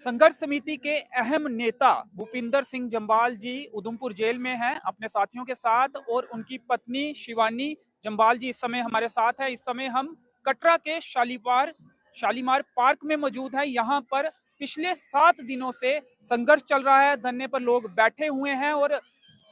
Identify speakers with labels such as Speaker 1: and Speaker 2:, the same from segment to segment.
Speaker 1: संघर्ष समिति के अहम नेता भूपिंदर सिंह जम्वाल जी उधमपुर जेल में हैं अपने साथियों के साथ, और उनकी पत्नी शिवानी जम्वाल जी इस समय हमारे साथ है। इस समय हम कटरा के शालीमार पार्क में मौजूद है। यहाँ पर पिछले 7 दिनों से संघर्ष चल रहा है, धरने पर लोग बैठे हुए हैं और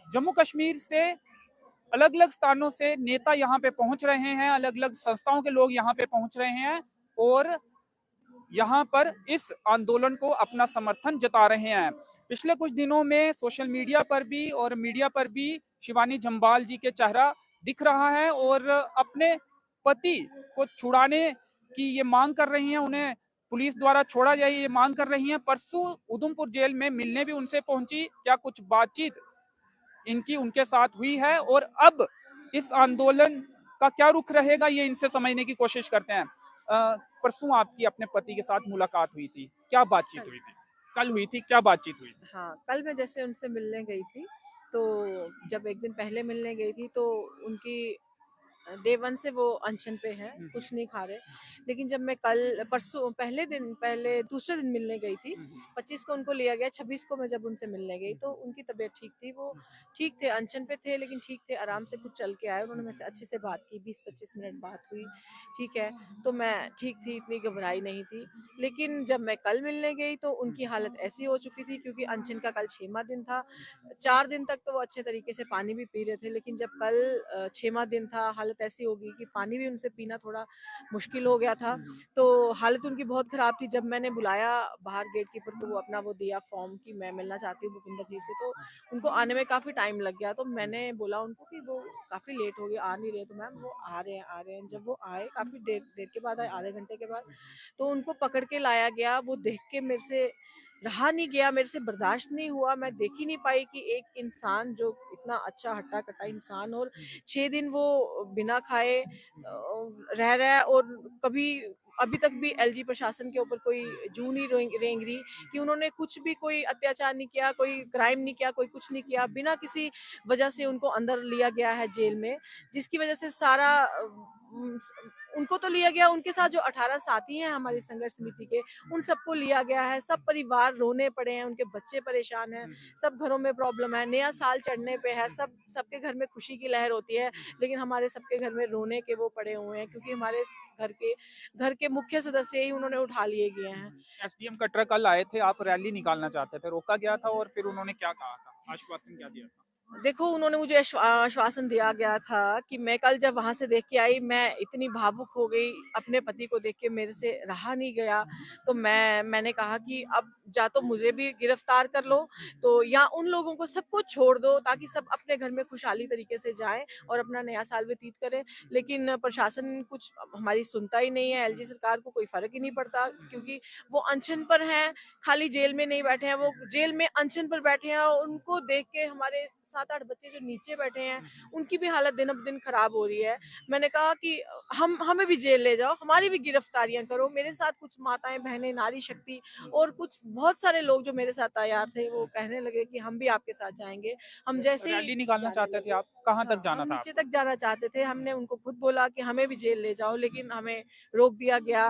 Speaker 1: जम्मू कश्मीर से अलग अलग स्थानों से नेता यहाँ पे पहुंच रहे हैं, अलग अलग संस्थाओं के लोग यहाँ पे पहुंच रहे हैं और यहाँ पर इस आंदोलन को अपना समर्थन जता रहे हैं। पिछले कुछ दिनों में सोशल मीडिया पर भी और मीडिया पर भी शिवानी जम्वाल जी के चेहरा दिख रहा है और अपने पति को छुड़ाने की ये मांग कर रही हैं, उन्हें पुलिस द्वारा छोड़ा जाए ये मांग कर रही हैं। परसों उधमपुर जेल में मिलने भी उनसे पहुंची, क्या कुछ बातचीत इनकी उनके साथ हुई है और अब इस आंदोलन का क्या रुख रहेगा ये इनसे समझने की कोशिश करते हैं। परसों आपकी अपने पति के साथ मुलाकात हुई थी, क्या बातचीत हुई थी? कल हुई थी, क्या बातचीत हुई थी?
Speaker 2: हाँ, कल मैं जैसे उनसे मिलने गई थी, तो जब एक दिन पहले मिलने गई थी तो उनकी डे 1 से वो अनशन पे हैं, कुछ नहीं खा रहे। लेकिन जब मैं कल परसों पहले दूसरे दिन मिलने गई थी, 25 को उनको लिया गया, 26 को मैं जब उनसे मिलने गई तो उनकी तबीयत ठीक थी, वो ठीक थे, अनशन पे थे लेकिन ठीक थे, आराम से कुछ चल के आए। उन्होंने मेरे से अच्छे से बात की, 20-25 मिनट बात हुई, ठीक है। तो मैं ठीक थी, इतनी घबराई नहीं थी। लेकिन जब मैं कल मिलने गई तो उनकी हालत ऐसी हो चुकी थी, क्योंकि अनशन का कल 6वां दिन था। 4 दिन तक तो वो अच्छे तरीके से पानी भी पी रहे थे, लेकिन जब कल 6वां दिन था, हालत ऐसी हो गई कि पानी भी उनसे पीना थोड़ा मुश्किल हो गया था। तो हालत उनकी बहुत खराब थी। जब मैंने बुलाया बाहर गेट कीपर को, वो अपना वो दिया फॉर्म कि मैं मिलना चाहती हूँ भूपिंदर जी से, तो उनको आने में काफ़ी टाइम लग गया। तो मैंने बोला उनको कि वो काफ़ी लेट हो गया, आ नहीं रहे। तो मैम वो आ रहे हैं। जब वो आए काफ़ी देर देर के बाद आए, आधे घंटे के बाद, तो उनको पकड़ के लाया गया। वो देख के मेरे से रहा नहीं गया, मेरे से बर्दाश्त नहीं हुआ। मैं देख ही नहीं पाई कि एक इंसान जो इतना अच्छा हट्टा कट्टा इंसान, और 6 दिन वो बिना खाए रह रहा है, और कभी अभी तक भी एलजी प्रशासन के ऊपर कोई जू नहीं रेंग रही कि उन्होंने कुछ भी कोई अत्याचार नहीं किया, कोई क्राइम नहीं किया, कोई कुछ नहीं किया। बिना किसी वजह से उनको अंदर लिया गया है जेल में, जिसकी वजह से सारा उनको तो लिया गया, उनके साथ जो 18 साथी हैं हमारी संघर्ष समिति के, उन सबको लिया गया है। सब परिवार रोने पड़े हैं, उनके बच्चे परेशान हैं, सब घरों में प्रॉब्लम है। नया साल चढ़ने पे है, सबके घर में खुशी की लहर होती है, लेकिन हमारे सबके घर में रोने के वो पड़े हुए हैं, क्योंकि हमारे घर के मुख्य सदस्य ही उन्होंने उठा लिए गए हैं।
Speaker 1: एसडीएम कटरा कल आए थे, आप रैली निकालना चाहते थे, रोका गया था और फिर उन्होंने क्या कहा था, आश्वासन क्या दिया था?
Speaker 2: देखो, उन्होंने मुझे आश्वासन दिया गया था कि मैं कल जब वहाँ से देख के आई, मैं इतनी भावुक हो गई, अपने पति को देख के मेरे से रहा नहीं गया। तो मैंने कहा कि अब या तो मुझे भी गिरफ्तार कर लो, तो या उन लोगों को सबको छोड़ दो, ताकि सब अपने घर में खुशहाली तरीके से जाएं और अपना नया साल व्यतीत करें। लेकिन प्रशासन कुछ हमारी सुनता ही नहीं है, एलजी सरकार को कोई फर्क ही नहीं पड़ता, क्योंकि वो अनशन पर हैं, खाली जेल में नहीं बैठे हैं, वो जेल में अनशन पर बैठे हैं। और उनको देख के हमारे 7-8 बच्चे जो नीचे बैठे हैं, उनकी भी हालत दिन ब दिन खराब हो रही है। मैंने कहा कि हमें भी जेल ले जाओ, हमारी भी गिरफ्तारियां करो। मेरे साथ कुछ माताएं बहनें, नारी शक्ति और कुछ बहुत सारे लोग जो मेरे साथ तैयार थे, वो कहने लगे कि हम भी आपके साथ जाएंगे। हम जैसे ही
Speaker 1: रैली निकालना चाहते थे आप, कहाँ तक जाना
Speaker 2: हम
Speaker 1: था
Speaker 2: नीचे
Speaker 1: आपको?
Speaker 2: तक जाना चाहते थे। हमने उनको खुद बोला कि हमें भी जेल ले जाओ, लेकिन हमें रोक दिया गया।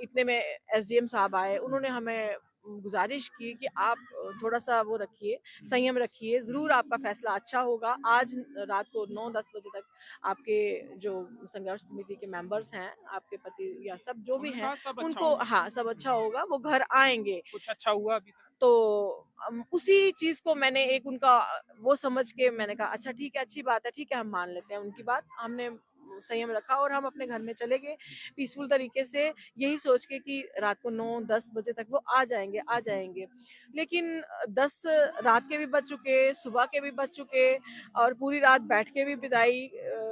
Speaker 2: इतने में एसडीएम साहब आए, उन्होंने हमें गुजारिश की कि आप थोड़ा सा वो रखिए, संयम रखिए, जरूर आपका फैसला अच्छा होगा। आज रात को 9-10 बजे तक आपके जो संघर्ष समिति के मेंबर्स हैं, आपके पति या सब जो भी हैं,
Speaker 1: सब अच्छा
Speaker 2: उनको
Speaker 1: होगा।
Speaker 2: हाँ सब अच्छा होगा, वो घर आएंगे।
Speaker 1: कुछ अच्छा हुआ अभी तक?
Speaker 2: तो उसी चीज को मैंने एक उनका वो समझ के मैंने कहा अच्छा ठीक है, अच्छी बात है, ठीक है, हम मान लेते हैं उनकी बात। हमने संयम रखा और हम अपने घर में चले गए पीसफुल तरीके से, यही सोच के कि रात को 9-10 बजे तक वो आ जाएंगे। लेकिन 10 रात के भी बज चुके, सुबह के भी बज चुके, और पूरी रात बैठ के भी बिताई।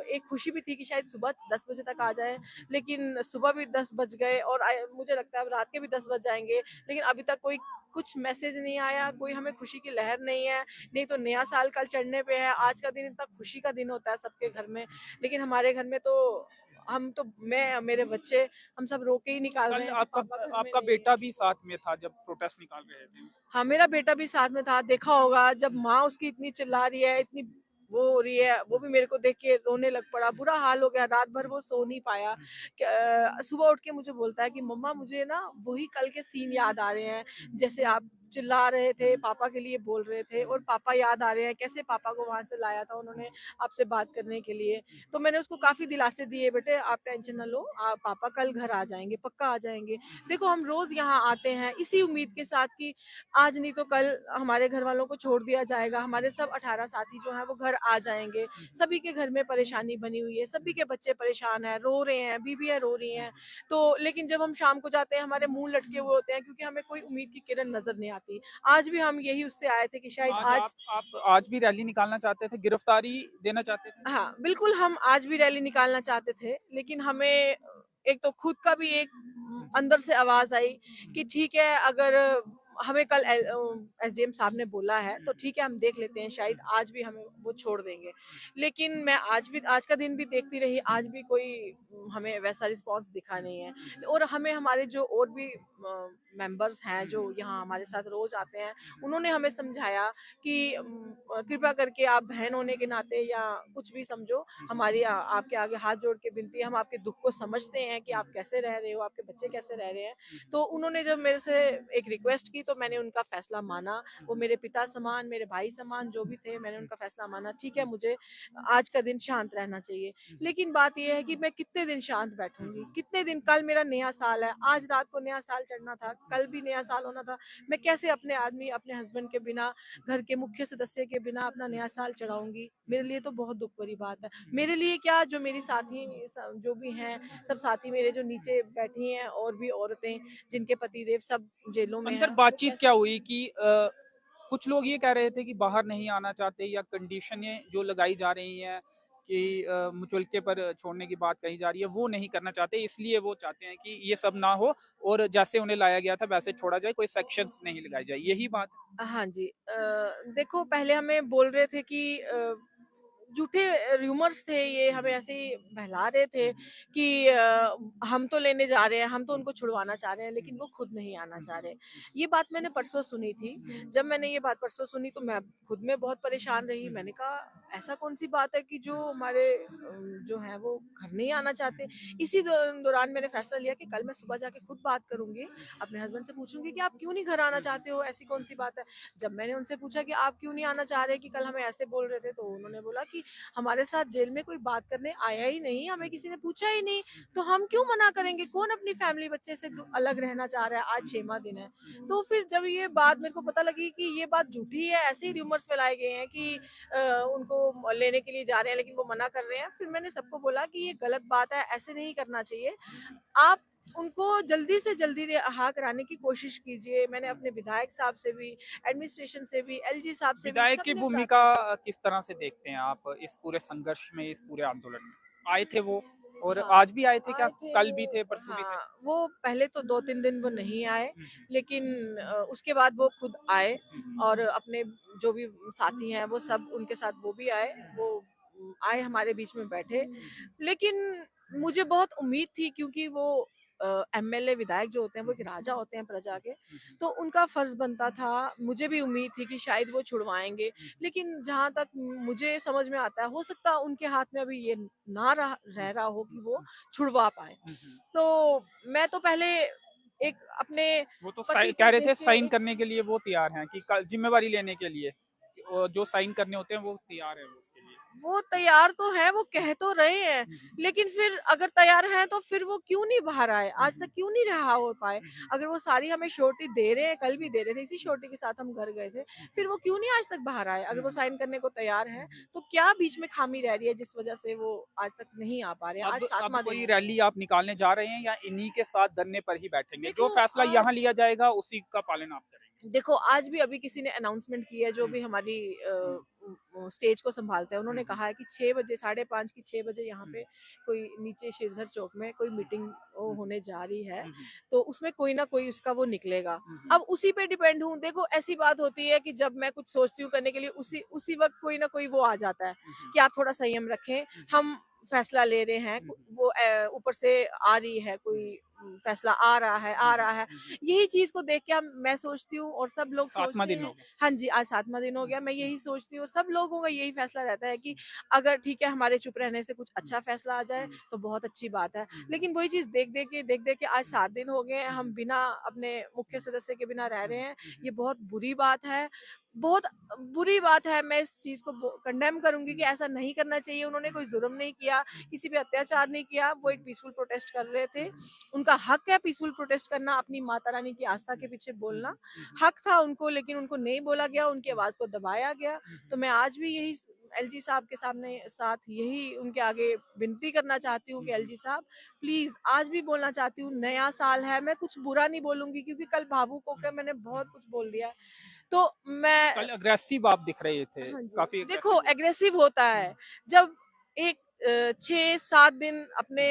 Speaker 2: एक खुशी भी थी कि शायद सुबह 10 बजे तक आ जाए, लेकिन सुबह भी 10 बज गए और मुझे लगता है अब रात के भी 10 बज जाएंगे। लेकिन अभी तक कोई कुछ मैसेज नहीं आया, कोई हमें खुशी की लहर नहीं है। नहीं तो नया साल कल चढ़ने पे है, आज का दिन इतना खुशी का दिन होता है सबके घर में, लेकिन हमारे घर में तो हम तो मैं मेरे बच्चे हम सब रो के ही निकाल
Speaker 1: कल
Speaker 2: रहे हैं कि
Speaker 1: आपका
Speaker 2: पापा घर में
Speaker 1: आपका
Speaker 2: नहीं है।
Speaker 1: बेटा भी साथ में था जब प्रोटेस्ट निकाल रहे थे?
Speaker 2: हाँ, मेरा बेटा भी साथ में था। देखा होगा जब माँ उसकी इतनी चिल्ला रही है, इतनी वो हो रही है, वो भी मेरे को देख के रोने लग पड़ा, बुरा हाल हो गया, रात भर वो सो नहीं पाया। सुबह उठ के मुझे बोलता है कि मम्मा मुझे ना वही कल के सीन याद आ रहे हैं, जैसे आप चिल्ला रहे थे, पापा के लिए बोल रहे थे, और पापा याद आ रहे हैं, कैसे पापा को वहां से लाया था उन्होंने आपसे बात करने के लिए। तो मैंने उसको काफी दिलासे दिए, बेटे आप टेंशन ना लो, आप पापा कल घर आ जाएंगे, पक्का आ जाएंगे। देखो हम रोज यहाँ आते हैं इसी उम्मीद के साथ कि आज नहीं तो कल हमारे घर वालों को छोड़ दिया जाएगा, हमारे सब 18 साथी जो हैं वो घर आ जाएंगे। सभी के घर में परेशानी बनी हुई है, सभी के बच्चे परेशान हैं, रो रहे हैं, बीबियां रो रही हैं। तो लेकिन जब हम शाम को जाते हैं हमारे मुंह लटके हुए होते हैं, क्योंकि हमें कोई उम्मीद की किरण नजर नहीं आती। आज भी हम यही उससे आए थे कि शायद
Speaker 1: आज आप आज भी रैली निकालना चाहते थे, गिरफ्तारी देना चाहते थे?
Speaker 2: हाँ बिल्कुल, हम आज भी रैली निकालना चाहते थे, लेकिन हमें एक तो खुद का भी एक अंदर से आवाज आई कि ठीक है, अगर हमें कल एसडीएम साहब ने बोला है तो ठीक है, हम देख लेते हैं, शायद आज भी हमें वो छोड़ देंगे। लेकिन मैं आज का दिन भी देखती रही, आज भी कोई हमें वैसा रिस्पांस दिखा नहीं है। और हमें हमारे जो और भी मेंबर्स हैं जो यहाँ हमारे साथ रोज आते हैं, उन्होंने हमें समझाया कि कृपया करके आप बहन होने के नाते या कुछ भी समझो, हमारी आपके आगे हाथ जोड़ के विनती है, हम आपके दुख को समझते हैं कि आप कैसे रह रहे हो, आपके बच्चे कैसे रह रहे हैं। तो उन्होंने जब मेरे से एक रिक्वेस्ट की तो मैंने उनका फैसला माना। वो मेरे पिता समान, मेरे भाई समान जो भी थे, मैंने उनका फैसला माना। ठीक है, मुझे आज का दिन शांत रहना चाहिए। लेकिन बात यह है कि मैं कितने दिन शांत बैठूंगी, कितने दिन? कल मेरा नया साल है, आज रात को नया साल चढ़ना था, कल भी नया साल होना था। मैं कैसे अपने आदमी, अपने हस्बैंड के बिना, घर के मुख्य सदस्य के बिना अपना नया साल चढ़ाऊंगी? मेरे लिए तो बहुत दुख भरी बात है। मेरे लिए क्या, जो मेरी साथी जो भी हैं, सब साथी मेरे जो नीचे बैठी हैं, और भी औरतें जिनके पतिदेव सब जेलों में
Speaker 1: अंदर
Speaker 2: हैं, वो
Speaker 1: बातचीत क्या
Speaker 2: कैसे?
Speaker 1: हुई कि कुछ लोग ये कह रहे थे कि बाहर नहीं आना चाहते, या कंडीशनें जो लगाई जा रही हैं कि मुचलके पर छोड़ने की बात कही जा रही है, वो नहीं करना चाहते, इसलिए वो चाहते हैं कि ये सब ना हो और जैसे उन्हें लाया गया था वैसे छोड़ा जाए, कोई सेक्शंस नहीं लगाई जाए, यही बात है?
Speaker 2: हाँ जी, देखो पहले हमें बोल रहे थे कि झूठे रूमर्स थे, ये हमें ऐसे ही बहला रहे थे कि हम तो लेने जा रहे हैं, हम तो उनको छुड़वाना चाह रहे हैं, लेकिन वो खुद नहीं आना चाह रहे। ये बात मैंने परसों सुनी थी। जब मैंने ये बात परसों सुनी तो मैं खुद में बहुत परेशान रही। मैंने कहा ऐसा कौन सी बात है कि जो हमारे जो है वो घर नहीं आना चाहते। इसी दौरान मैंने फैसला लिया कि कल मैं सुबह जाके खुद बात करूंगी, अपने हस्बैंड से पूछूंगी कि आप क्यों नहीं घर आना चाहते हो, ऐसी कौन सी बात है। जब मैंने उनसे पूछा कि आप क्यों नहीं आना चाह रहे, कि कल हमें ऐसे बोल रहे थे, तो उन्होंने बोला कि हमारे साथ जेल में कोई बात करने आया ही नहीं, हमें किसी ने पूछा ही नहीं, तो हम क्यों मना करेंगे? कौन अपनी फैमिली बच्चे से अलग रहना चाह रहा है? आज 6वां दिन है। तो फिर जब ये बात मेरे को पता लगी कि ये बात झूठी है, ऐसे ही रूमर्स फैलाए गए हैं कि उनको लेने के लिए जा रहे हैं लेकिन वो मना कर रहे हैं, फिर मैंने सबको बोला कि ये गलत बात है, ऐसे नहीं करना चाहिए। आप उनको जल्दी से जल्दी रिहा कराने की कोशिश कीजिए। मैंने अपने विधायक साहब से भी, एडमिनिस्ट्रेशन से भी, एलजी साहब से भी,
Speaker 1: विधायक की
Speaker 2: सबने
Speaker 1: भूमिका
Speaker 2: प्रार्थना की।
Speaker 1: किस तरह से देखते हैं आप इस पूरे संघर्ष में, इस पूरे आंदोलन में? आए थे वो, और
Speaker 2: हाँ,
Speaker 1: आज भी आए थे क्या?
Speaker 2: आए थे
Speaker 1: कल
Speaker 2: वो।
Speaker 1: भी थे, परसों भी थे?
Speaker 2: हाँ, वो पहले तो 2-3 दिन वो नहीं आए,
Speaker 1: हम्म,
Speaker 2: लेकिन उसके बाद वो खुद आए,
Speaker 1: हम्म,
Speaker 2: और अपने जो भी साथी हैं वो सब उनके साथ वो भी आए। वो आए, हमारे बीच में बैठे। लेकिन मुझे बहुत उम्मीद थी, क्योंकि वो एमएलए विधायक जो होते हैं वो एक राजा होते हैं प्रजा के, तो उनका फर्ज बनता था। मुझे भी उम्मीद थी कि शायद वो छुड़वाएंगे, लेकिन जहां तक मुझे समझ में आता है, हो सकता है उनके हाथ में अभी ये ना रह रहा हो कि वो छुड़वा पाए। तो मैं तो पहले एक अपने
Speaker 1: वो तो
Speaker 2: पति
Speaker 1: कह
Speaker 2: को
Speaker 1: रहे
Speaker 2: देख
Speaker 1: थे साइन
Speaker 2: के,
Speaker 1: करने के लिए वो तैयार हैं, कि जिम्मेवारी लेने के लिए वो जो साइन करने होते हैं वो तैयार है वो उसके लिए।
Speaker 2: वो तैयार तो है, वो कह तो रहे हैं, लेकिन फिर अगर तैयार है तो फिर वो क्यों नहीं बाहर आए, आज तक क्यों नहीं रहा हो पाए? अगर वो सारी हमें श्योरिटी दे रहे हैं, कल भी दे रहे थे, इसी श्योरिटी के साथ हम घर गए थे, फिर वो क्यों नहीं आज तक बाहर आए? अगर वो साइन करने को तैयार है तो क्या बीच में खामी रह रही है जिस वजह से वो आज तक नहीं आ पा रहे हैं? आज
Speaker 1: अब
Speaker 2: 7वां दिन
Speaker 1: कोई
Speaker 2: है।
Speaker 1: रैली आप निकालने जा रहे हैं, या इन्हीं के साथ धरने पर ही बैठेंगे? जो
Speaker 2: देखो
Speaker 1: फैसला
Speaker 2: आज
Speaker 1: यहाँ लिया जाएगा उसी का पालन आप करेंगे?
Speaker 2: देखो आज भी अभी किसी ने अनाउंसमेंट किया है, जो भी हमारी स्टेज को संभालते हैं, उन्होंने कहा है कि 6 बजे, 5:30 की 6 बजे यहाँ पे कोई नीचे श्रीधर चौक में कोई मीटिंग होने जा रही है, तो उसमें कोई ना कोई उसका वो निकलेगा। अब उसी पे डिपेंड हूँ। देखो ऐसी बात होती है कि जब मैं कुछ सोचती हूँ करने के लिए, उसी वक्त कोई ना कोई वो आ जाता है कि आप थोड़ा संयम रखें, हम फैसला ले रहे हैं। वो ऊपर से आ रही है कोई फैसला आ रहा है, आ रहा है। यही चीज को देख के मैं सोचती हूँ और सब लोग
Speaker 1: 7वां
Speaker 2: सोचते
Speaker 1: दिन हो
Speaker 2: हैं।
Speaker 1: गया।
Speaker 2: हाँ जी, आज 7वां दिन हो गया। मैं यही सोचती हूँ, सब लोगों का यही फैसला रहता है कि अगर ठीक है हमारे चुप रहने से कुछ अच्छा फैसला आ जाए तो बहुत अच्छी बात है। लेकिन वही चीज देख देख के आज 7 दिन हो गए, हम बिना अपने मुख्य सदस्य के बिना रह रहे हैं। ये बहुत बुरी बात है, बहुत बुरी बात है। मैं इस चीज को कंडेम करूंगी कि ऐसा नहीं करना चाहिए। उन्होंने कोई जुर्म नहीं किया, किसी पे अत्याचार नहीं किया। वो एक पीसफुल प्रोटेस्ट कर रहे थे, उनका हक है पीसफुल प्रोटेस्ट करना, अपनी माता रानी की आस्था के पीछे बोलना हक था उनको, लेकिन उनको नहीं बोला गया, उनकी आवाज को दबाया गया। तो मैं आज भी यही एलजी साहब के साथ यही उनके आगे विनती करना चाहती हूँ कि एलजी साहब प्लीज, आज भी बोलना चाहती हूँ, नया साल है, मैं कुछ बुरा नहीं बोलूंगी क्योंकि कल भावुक होकर मैंने बहुत कुछ बोल दिया है। तो मैं
Speaker 1: कल अग्रेसिव आप दिख रहे थे,
Speaker 2: हाँ जी,
Speaker 1: काफी
Speaker 2: देखो
Speaker 1: अग्रेसिव।
Speaker 2: एग्रेसिव होता है जब एक 6-7 दिन अपने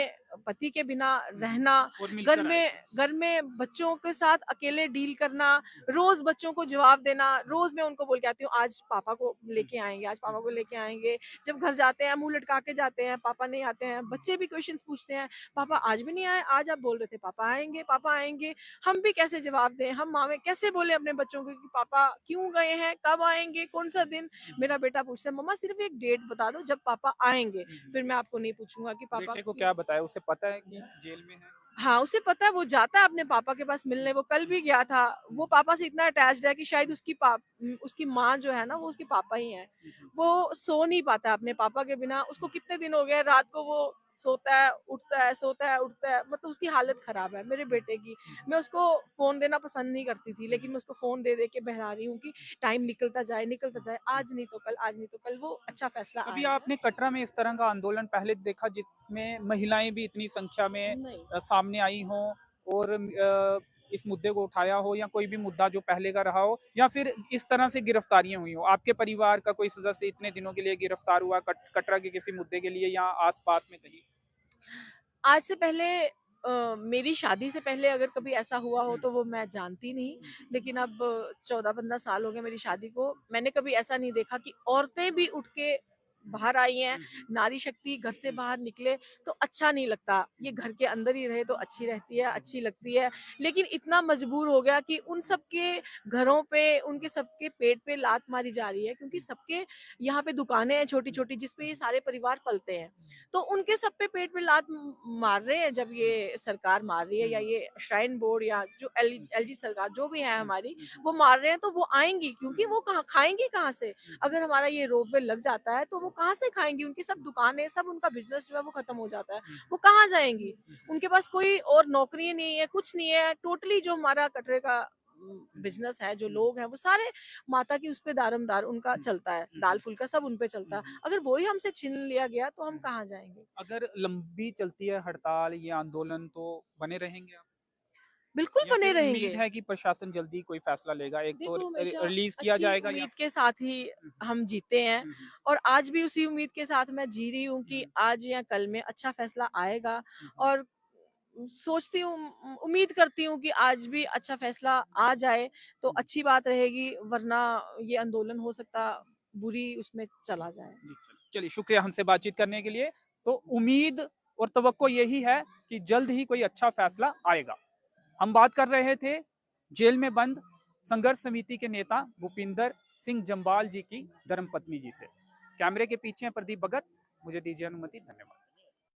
Speaker 2: पति के बिना रहना,
Speaker 1: और
Speaker 2: घर
Speaker 1: मिलकर आए
Speaker 2: में
Speaker 1: थे।
Speaker 2: घर में बच्चों के साथ अकेले डील करना, रोज बच्चों को जवाब देना। रोज मैं उनको बोल के आती हूँ आज पापा को लेके आएंगे, आज पापा को लेके आएंगे। जब घर जाते हैं मुंह लटका के जाते हैं, पापा नहीं आते हैं। बच्चे भी क्वेश्चंस पूछते हैं, पापा आज भी नहीं आए, आज आप बोल रहे थे पापा आएंगे, पापा आएंगे। हम भी कैसे जवाब दें, हम मावे कैसे बोले अपने बच्चों को कि पापा क्यों गए हैं, कब आएंगे, कौन सा दिन। मेरा बेटा पूछता है मम्मा सिर्फ एक डेट बता दो जब पापा आएंगे, फिर मैं आपको नहीं पूछूंगा कि पापा
Speaker 1: बेटे को क्या बताया, उसे पता है कि जेल में है?
Speaker 2: हाँ उसे पता है, वो जाता है अपने पापा के पास मिलने। वो कल भी गया था। वो पापा से इतना अटैच्ड है कि शायद उसकी माँ जो है ना वो उसके पापा ही है। वो सो नहीं पाता अपने पापा के बिना। उसको कितने दिन हो गए, रात को वो सोता है उठता है, सोता है उठता है, मतलब उसकी हालत खराब है मेरे बेटे की। मैं उसको फोन देना पसंद नहीं करती थी, लेकिन मैं उसको फोन दे दे के बहला रही हूँ कि टाइम निकलता जाए, निकलता जाए, आज नहीं तो कल, आज नहीं तो कल वो अच्छा फैसला
Speaker 1: कभी
Speaker 2: आएगा।
Speaker 1: आपने कटरा में इस तरह का आंदोलन पहले देखा जिसमें महिलाएं भी इतनी संख्या में
Speaker 2: नहीं,
Speaker 1: सामने आई हों और इस मुद्दे को उठाया हो, या कोई भी मुद्दा जो पहले का रहा हो, या फिर इस तरह से गिरफ्तारियां हुई हो? आपके परिवार का कोई सदस्य इतने दिनों के लिए गिरफ्तार हुआ कटरा के किसी मुद्दे के लिए या आसपास में कहीं?
Speaker 2: आज से पहले मेरी शादी से पहले अगर कभी ऐसा हुआ हो तो वो मैं जानती नहीं। लेकिन अब 14-15 साल हो गए मेरी शादी को, मैंने कभी ऐसा नहीं देखा कि औरतें भी उठ के बाहर आई हैं। नारी शक्ति घर से बाहर निकले तो अच्छा नहीं लगता, ये घर के अंदर ही रहे तो अच्छी रहती है, अच्छी लगती है। लेकिन इतना मजबूर हो गया कि उन सबके घरों पे, उनके सबके पेट पे लात मारी जा रही है, क्योंकि सबके यहाँ पे दुकानें हैं छोटी छोटी जिसपे ये सारे परिवार पलते हैं। तो उनके सब पे पेट पे लात मार रहे हैं जब ये सरकार मार रही है, या ये श्राइन बोर्ड या जो एलजी सरकार जो भी है हमारी, वो मार रहे हैं। तो वो आएंगी, क्योंकि वो कहाँ खाएंगी, कहाँ से? अगर हमारा ये रोपवे लग जाता है तो वो कहाँ से खाएंगी? उनकी सब दुकानें, सब उनका बिजनेस जो है वो खत्म हो जाता है। वो कहाँ जाएंगी? उनके पास कोई और नौकरी नहीं है, कुछ नहीं है। टोटली जो हमारा कटरे का बिजनेस है, जो लोग हैं वो सारे माता की उस पे दारमदार उनका चलता है, दाल फुल्का सब उन पे चलता है। अगर वही हमसे छीन लिया गया तो हम कहाँ जाएंगे?
Speaker 1: अगर लंबी चलती है हड़ताल, ये आंदोलन, तो बने रहेंगे आप,
Speaker 2: बिल्कुल
Speaker 1: या
Speaker 2: बने
Speaker 1: फिर उम्मीद
Speaker 2: रहेंगे।
Speaker 1: है कि प्रशासन जल्दी कोई फैसला लेगा, एक तो
Speaker 2: देखो हमेशा
Speaker 1: रिलीज किया
Speaker 2: अच्छी
Speaker 1: जाएगा या?
Speaker 2: उम्मीद के साथ ही हम जीते हैं, और आज भी उसी उम्मीद के साथ मैं जी रही हूँ कि आज या कल में अच्छा फैसला आएगा। और सोचती हूँ, उम्मीद करती हूँ कि आज भी अच्छा फैसला आ जाए तो अच्छी बात रहेगी, वरना ये आंदोलन हो सकता बुरी उसमें चला जाए।
Speaker 1: जी, चलिए शुक्रिया हमसे बातचीत करने के लिए। तो उम्मीद और तवक्को यही है कि जल्द ही कोई अच्छा फैसला आएगा। हम बात कर रहे थे जेल में बंद संघर्ष समिति के नेता भूपिंदर सिंह जम्वाल जी की धर्मपत्नी जी से। कैमरे के पीछे प्रदीप भगत, मुझे दीजिए अनुमति, धन्यवाद।